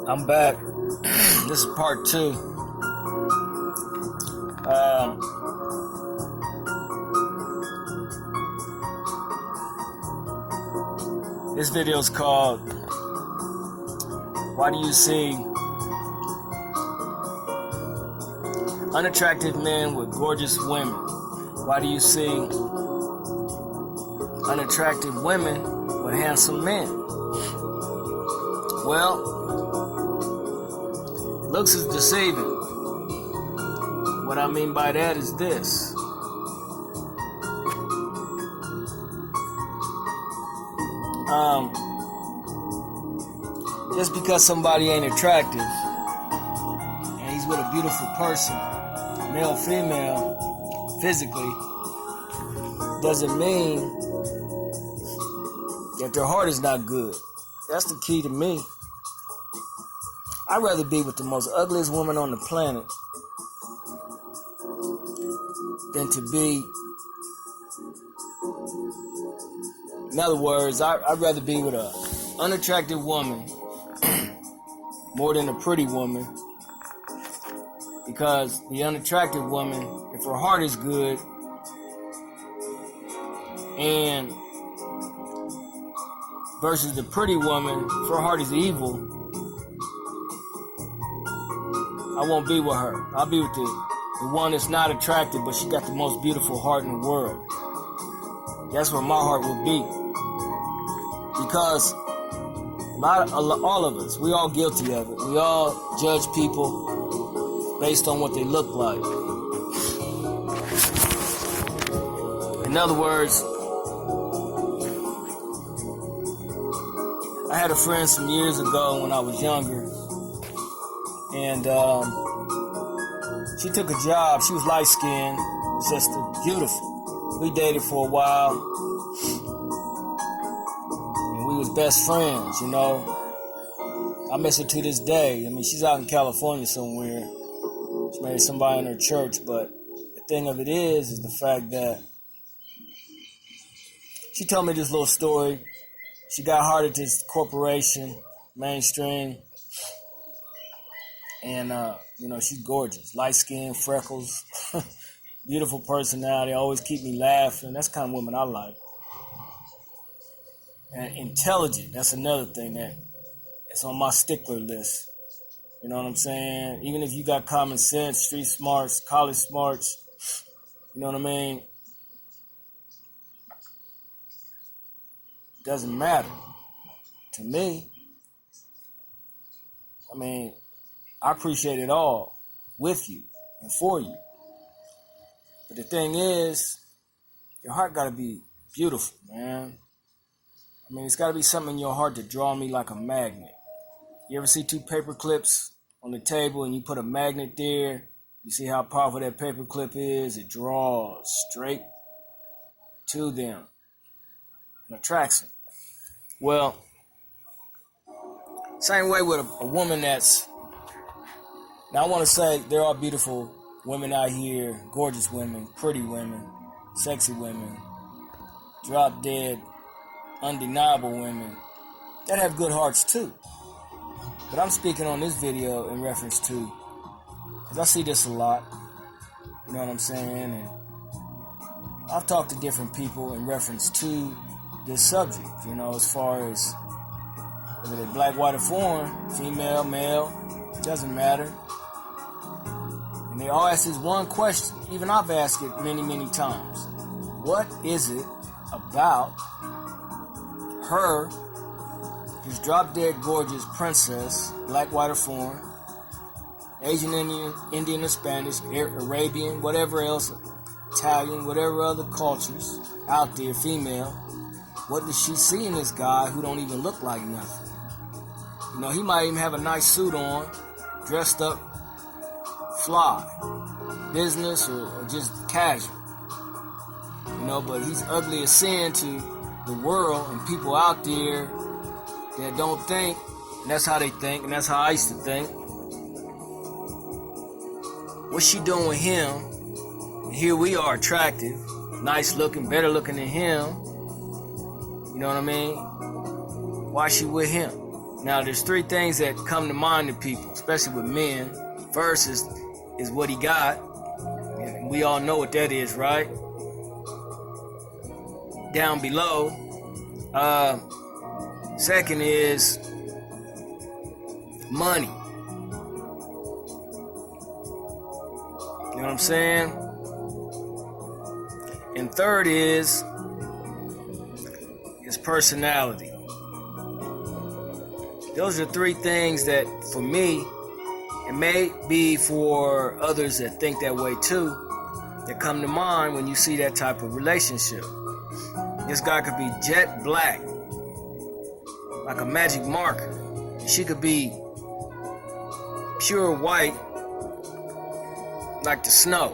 I'm back. This is part 2. This video is called Why Do You See Unattractive Men with Gorgeous Women? Why do you see unattractive women with handsome men? Well, looks is deceiving. What I mean by that is this. Just because somebody ain't attractive and he's with a beautiful person, male, female, physically, doesn't mean that their heart is not good. That's the key to me. I'd rather be with the most ugliest woman on the planet than to be, in other words, I'd rather be with an unattractive woman more than a pretty woman, because the unattractive woman, if her heart is good and versus the pretty woman, if her heart is evil, I won't be with her. I'll be with the one that's not attractive, but she got the most beautiful heart in the world. That's where my heart will be. Because all of us, we all guilty of it. We all judge people based on what they look like. In other words, I had a friend some years ago when I was younger, and she took a job. She was light-skinned, just beautiful. We dated for a while, and we was best friends, you know. I miss her to this day. I mean, she's out in California somewhere. She married somebody in her church, but the thing of it is the fact that she told me this little story. She got hired at this corporation, mainstream, and, she's gorgeous. Light skin, freckles, beautiful personality, always keep me laughing. That's the kind of woman I like. And intelligent, that's another thing that's on my stickler list. You know what I'm saying? Even if you got common sense, street smarts, college smarts, you know what I mean? Doesn't matter to me. I mean, I appreciate it all with you and for you. But the thing is, your heart got to be beautiful, man. I mean, it's got to be something in your heart to draw me like a magnet. You ever see 2 paper clips on the table and you put a magnet there? You see how powerful that paper clip is? It draws straight to them and attracts them. Well, same way with a woman that's... Now, I want to say there are beautiful women out here, gorgeous women, pretty women, sexy women, drop-dead, undeniable women that have good hearts too. But I'm speaking on this video in reference to, because I see this a lot, you know what I'm saying? And I've talked to different people in reference to this subject, you know, as far as whether they're black, white, or foreign, female, male, doesn't matter. And they all ask this one question. Even I've asked it many, many times. What is it about her, this drop-dead gorgeous princess, black, white, or foreign, Asian, Indian, or Spanish, Arabian, whatever else, Italian, whatever other cultures out there, female, what does she see in this guy who don't even look like nothing? You know, he might even have a nice suit on, dressed up, fly, business or just casual. You know, but he's ugly as sin to the world and people out there that don't think, and that's how they think, and that's how I used to think. What's she doing with him? And here we are, attractive, nice looking, better looking than him. You know what I mean? Why is she with him? Now, there's three things that come to mind to people, especially with men. First is what he got. And we all know what that is, right? Down below. Second is money. You know what I'm saying? And third is his personality. Those are three things that, for me, and may be for others that think that way too, that come to mind when you see that type of relationship. This guy could be jet black, like a magic marker. She could be pure white, like the snow.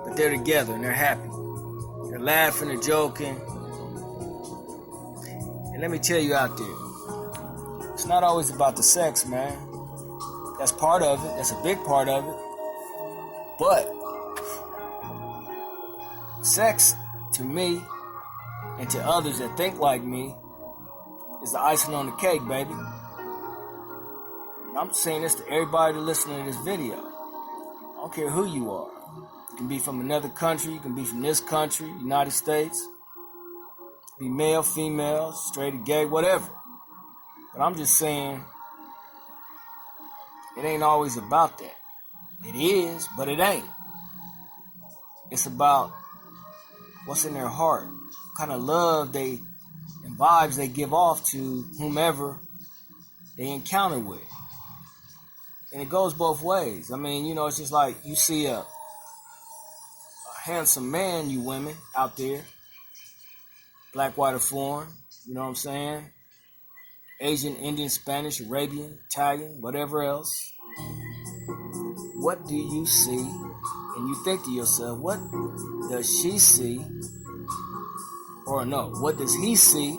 But they're together and they're happy. They're laughing, they're joking. And let me tell you out there, it's not always about the sex, man. That's part of it. That's a big part of it. But sex, to me, and to others that think like me, is the icing on the cake, baby. And I'm saying this to everybody listening to this video. I don't care who you are. You can be from another country. You can be from this country, United States. Be male, female, straight or gay, whatever. But I'm just saying, it ain't always about that. It is, but it ain't. It's about what's in their heart, what kind of love they and vibes they give off to whomever they encounter with. And it goes both ways. I mean, you know, it's just like you see a handsome man, you women out there, black, white, or foreign, you know what I'm saying? Asian, Indian, Spanish, Arabian, Italian, whatever else. What do you see? And you think to yourself, what does she see? Or no, what does he see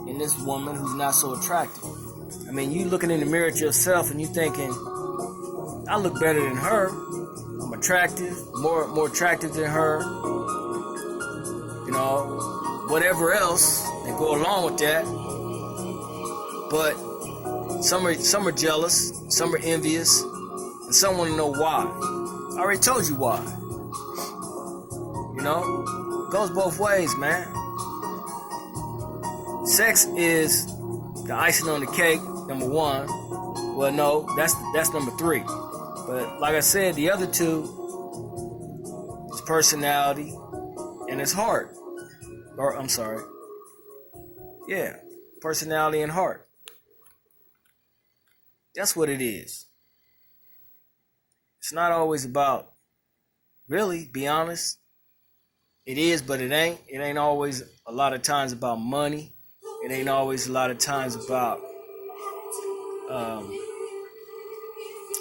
in this woman who's not so attractive? I mean, you looking in the mirror at yourself and you thinking, I look better than her. I'm attractive, more attractive than her. You know, whatever else that go along with that. But some are jealous, some are envious, and some want to know why. I already told you why. You know, it goes both ways, man. Sex is the icing on the cake, number one. Well, no, that's number three. But like I said, the other two is personality and his heart. Or, I'm sorry. Yeah, personality and heart. That's what it is. It's not always about, really, be honest. It is, but it ain't. It ain't always a lot of times about money. It ain't always a lot of times about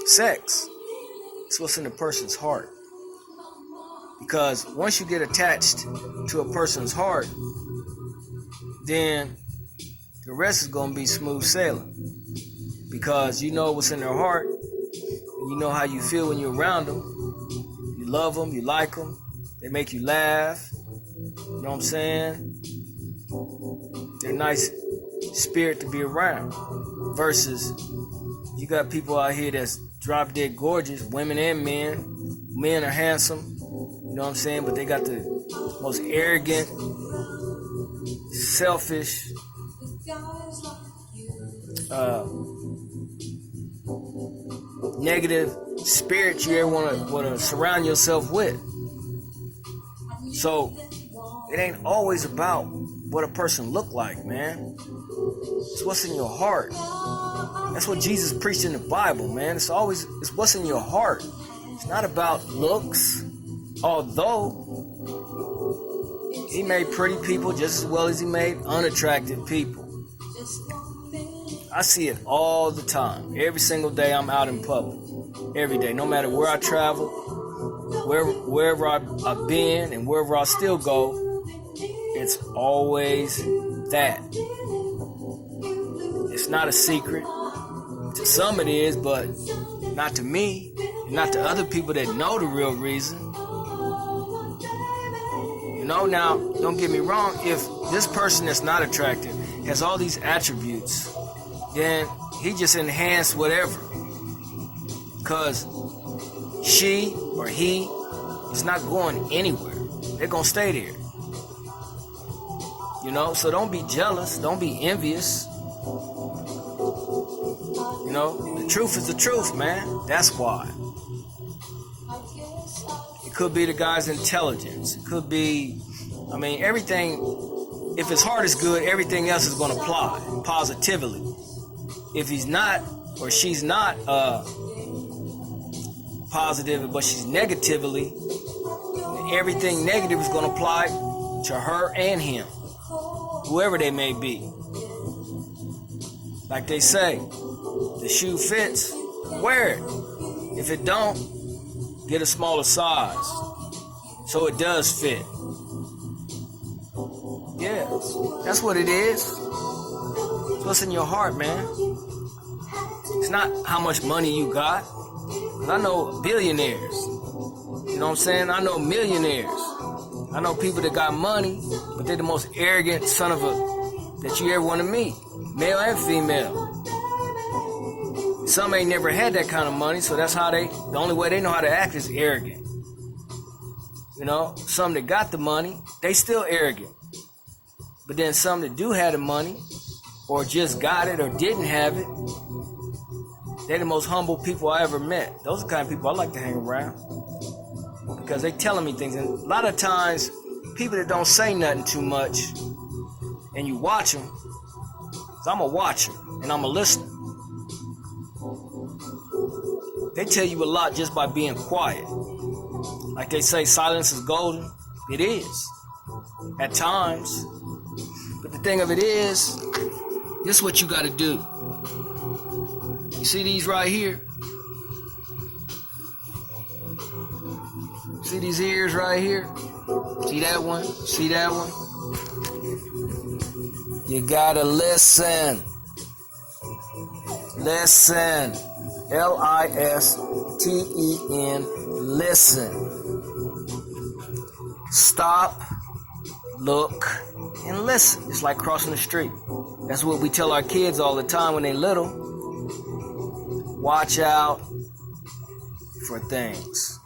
sex. It's what's in a person's heart. Because once you get attached to a person's heart, then the rest is going to be smooth sailing. Because you know what's in their heart, and you know how you feel when you're around them. You love them, you like them, they make you laugh. You know what I'm saying? They're a nice spirit to be around. Versus, you got people out here that's drop dead gorgeous, women and men. Men are handsome, you know what I'm saying? But they got the most arrogant, selfish, negative spirit you ever want to surround yourself with. So it ain't always about what a person look like, man. It's what's in your heart. That's what Jesus preached in the Bible, man. It's what's in your heart. It's not about looks. Although he made pretty people just as well as he made unattractive people. I see it all the time. Every single day I'm out in public. Every day. No matter where I travel, wherever I've been and wherever I still go, it's always that. It's not a secret. To some it is, but not to me. And not to other people that know the real reason. You know, now, don't get me wrong. If this person that's not attractive has all these attributes, then he just enhanced whatever. Because she or he is not going anywhere. They're going to stay there. You know, so don't be jealous. Don't be envious. You know, the truth is the truth, man. That's why. It could be the guy's intelligence. It could be, I mean, everything. If his heart is good, everything else is going to apply positively. If he's not, or she's not positive, but she's negatively, everything negative is going to apply to her and him, whoever they may be. Like they say, the shoe fits, wear it. If it don't, get a smaller size so it does fit. Yeah, that's what it is. It's what's in your heart, man. It's not how much money you got. I know billionaires. You know what I'm saying? I know millionaires. I know people that got money, but they're the most arrogant son of a that you ever want to meet. Male and female. Some ain't never had that kind of money, so that's how the only way they know how to act is arrogant. You know, some that got the money, they still arrogant. But then some that do have the money, or just got it, or didn't have it, they're the most humble people I ever met. Those are the kind of people I like to hang around. Because they telling me things. And a lot of times, people that don't say nothing too much, and you watch them, because I'm a watcher, and I'm a listener. They tell you a lot just by being quiet. Like they say, silence is golden. It is. At times. But the thing of it is, this is what you got to do. You see these right here? See these ears right here? See that one? See that one? You got to listen. Listen. Listen. Listen. Stop, look, and listen. It's like crossing the street. That's what we tell our kids all the time when they're little. Watch out for things.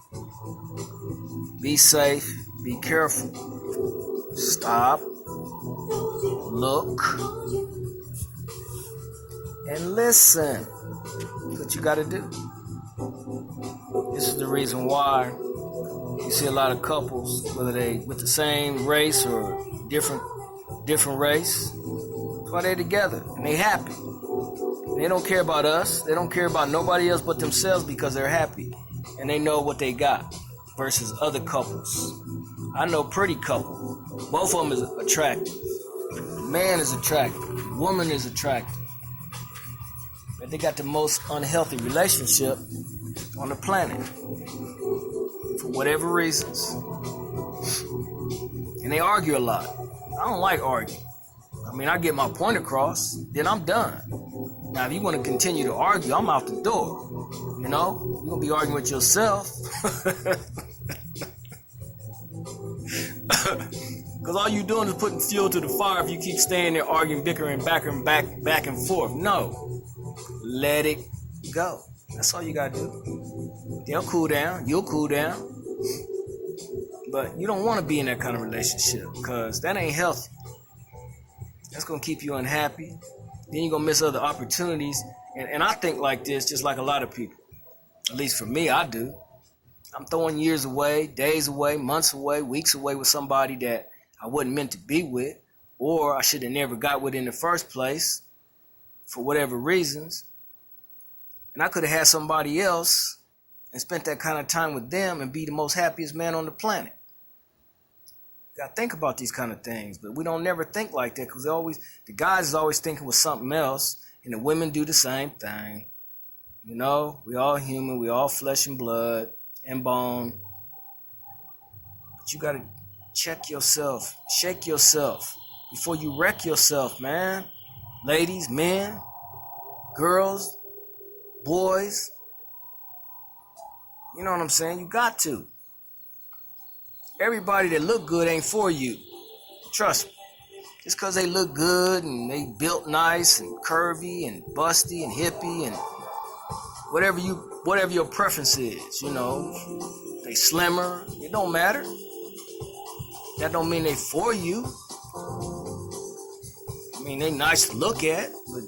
Be safe. Be careful. Stop, look, and listen. That's what you got to do. This is the reason why you see a lot of couples, whether they with the same race or different race, that's why they're together and they happy. They don't care about us. They don't care about nobody else but themselves because they're happy and they know what they got. Versus other couples. I know pretty couple. Both of them is attractive. Man is attractive. Woman is attractive. But they got the most unhealthy relationship on the planet. For whatever reasons. And they argue a lot. I don't like arguing. I mean, I get my point across, then I'm done. Now, if you want to continue to argue, I'm out the door. You know? You're going to be arguing with yourself. Because all you're doing is putting fuel to the fire if you keep staying there arguing, bickering, back and forth. No. Let it go. That's all you got to do. They'll cool down. You'll cool down. But you don't want to be in that kind of relationship because that ain't healthy. That's going to keep you unhappy. Then you're going to miss other opportunities. And I think like this, just like a lot of people. At least for me, I do. I'm throwing years away, days away, months away, weeks away with somebody that I wasn't meant to be with, or I should have never got with in the first place for whatever reasons. And I could have had somebody else and spent that kind of time with them and be the most happiest man on the planet. You gotta think about these kind of things, but we don't never think like that because the guys is always thinking with something else, and the women do the same thing. You know, we all human, we all flesh and blood and bone. But you gotta check yourself, shake yourself before you wreck yourself, man. Ladies, men, girls, boys. You know what I'm saying? You got to. Everybody that look good ain't for you. Trust me. Just because they look good and they built nice and curvy and busty and hippie and whatever your preference is, they slimmer, it don't matter. That don't mean they for you. I mean, they nice to look at, but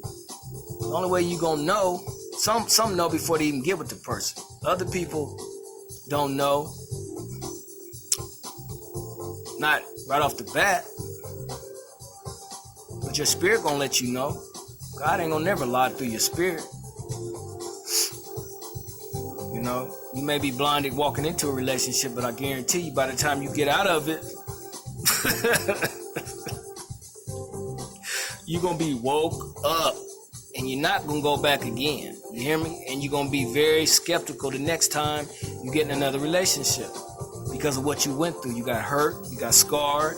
the only way you gonna know, some know before they even get with the person. Other people don't know, not right off the bat, but your spirit gonna let you know. God ain't gonna never lie through your spirit. You may be blinded walking into a relationship, but I guarantee you by the time you get out of it, you're going to be woke up and you're not going to go back again. You hear me? And you're going to be very skeptical the next time you get in another relationship because of what you went through. You got hurt, you got scarred,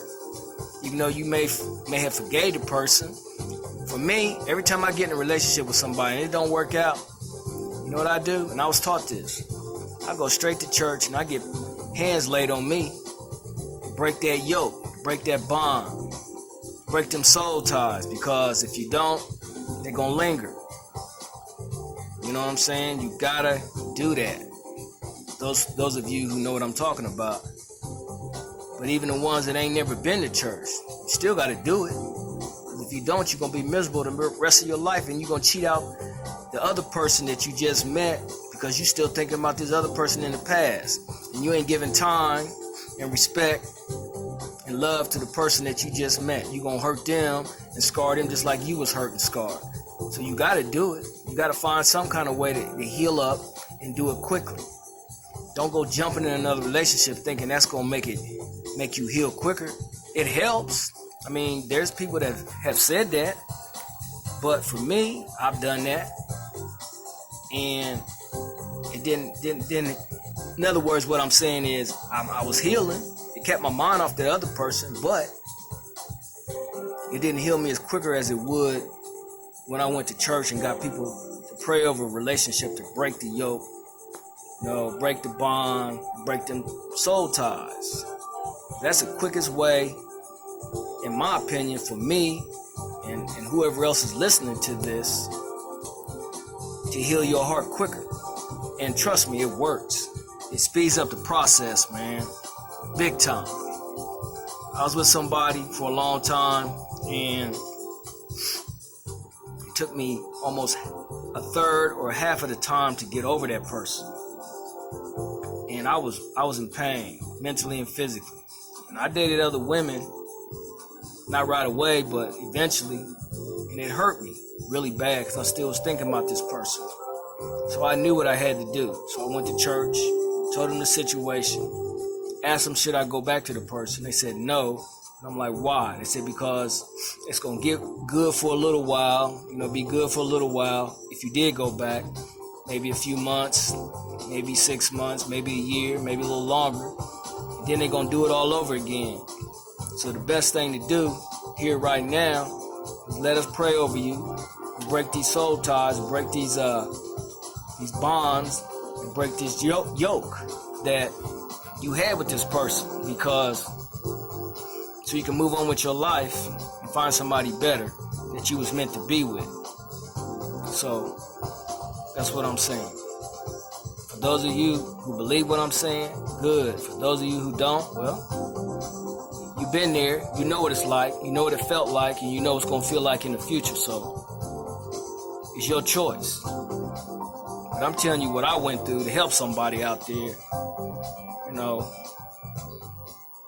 even though you may have forgave the person. For me, every time I get in a relationship with somebody and it don't work out, you know what I do? And I was taught this. I go straight to church and I get hands laid on me. Break that yoke, break that bond, break them soul ties, because if you don't, they're gonna linger. You know what I'm saying? You gotta do that. Those of you who know what I'm talking about. But even the ones that ain't never been to church, you still gotta do it. Because if you don't, you're gonna be miserable the rest of your life, and you're gonna cheat out the other person that you just met because you still thinking about this other person in the past, and you ain't giving time and respect and love to the person that you just met. You gonna hurt them and scar them just like you was hurt and scarred. So you gotta do it. You gotta find some kind of way to heal up and do it quickly. Don't go jumping in another relationship thinking that's gonna make you heal quicker. It helps. I mean, there's people that have said that, but for me, I've done that, and it didn't. In other words, what I'm saying is, I was healing. It kept my mind off the other person, but it didn't heal me as quicker as it would when I went to church and got people to pray over a relationship, to break the yoke, break the bond, break them soul ties. That's the quickest way, in my opinion, for me and whoever else is listening to this, to heal your heart quicker. And trust me, it works. It speeds up the process, man. Big time. I was with somebody for a long time, and it took me almost a third or half of the time to get over that person. And I was in pain, mentally and physically. And I dated other women, not right away, but eventually, and it hurt me really bad because I still was thinking about this person. So I knew what I had to do. So I went to church, told them the situation, asked them, should I go back to the person? They said no. And I'm like, why? They said, because it's going to get good for a little while, be good for a little while. If you did go back, maybe a few months, maybe 6 months, maybe a year, maybe a little longer. And then they're going to do it all over again. So the best thing to do here right now is let us pray over you, and break these soul ties, break these bonds, and break this yoke that you had with this person, because so you can move on with your life and find somebody better that you was meant to be with. So that's what I'm saying. For those of you who believe what I'm saying, good. For those of you who don't, well, you've been there, you know what it's like, you know what it felt like, and you know what it's going to feel like in the future. So it's your choice. But I'm telling you what I went through to help somebody out there,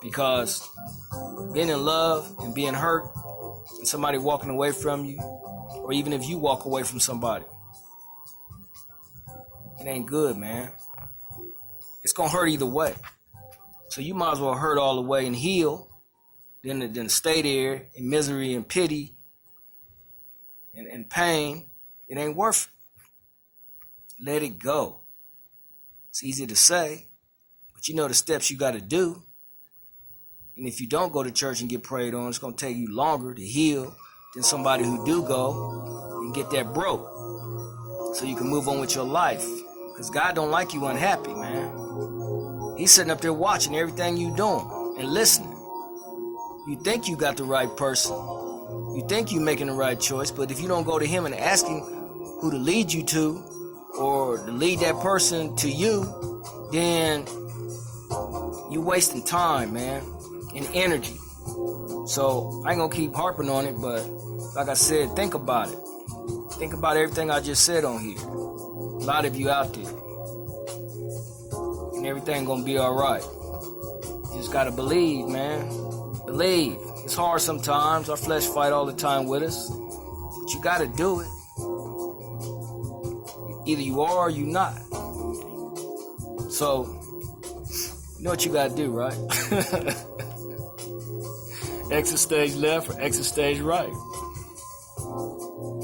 because being in love and being hurt and somebody walking away from you, or even if you walk away from somebody, it ain't good, man. It's going to hurt either way. So you might as well hurt all the way and heal than stay there in misery and pity and pain. It ain't worth it. Let it go. It's easy to say, but you know the steps you got to do. And if you don't go to church and get prayed on, it's going to take you longer to heal than somebody who do go and get that broke, so you can move on with your life. Because God don't like you unhappy, man. He's sitting up there watching everything you doing and listening. You think you got the right person. You think you're making the right choice, but if you don't go to him and ask him who to lead you to, or to lead that person to you, then you're wasting time, man, and energy. So I ain't gonna keep harping on it, but like I said, think about it. Think about everything I just said on here. A lot of you out there. And everything gonna be alright. You just gotta believe, man. Believe. It's hard sometimes. Our flesh fight all the time with us. But you gotta do it. Either you are or you not. So, you know what you gotta do, right? Exit stage left or exit stage right.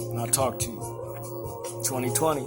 And I'll talk to you. 2020.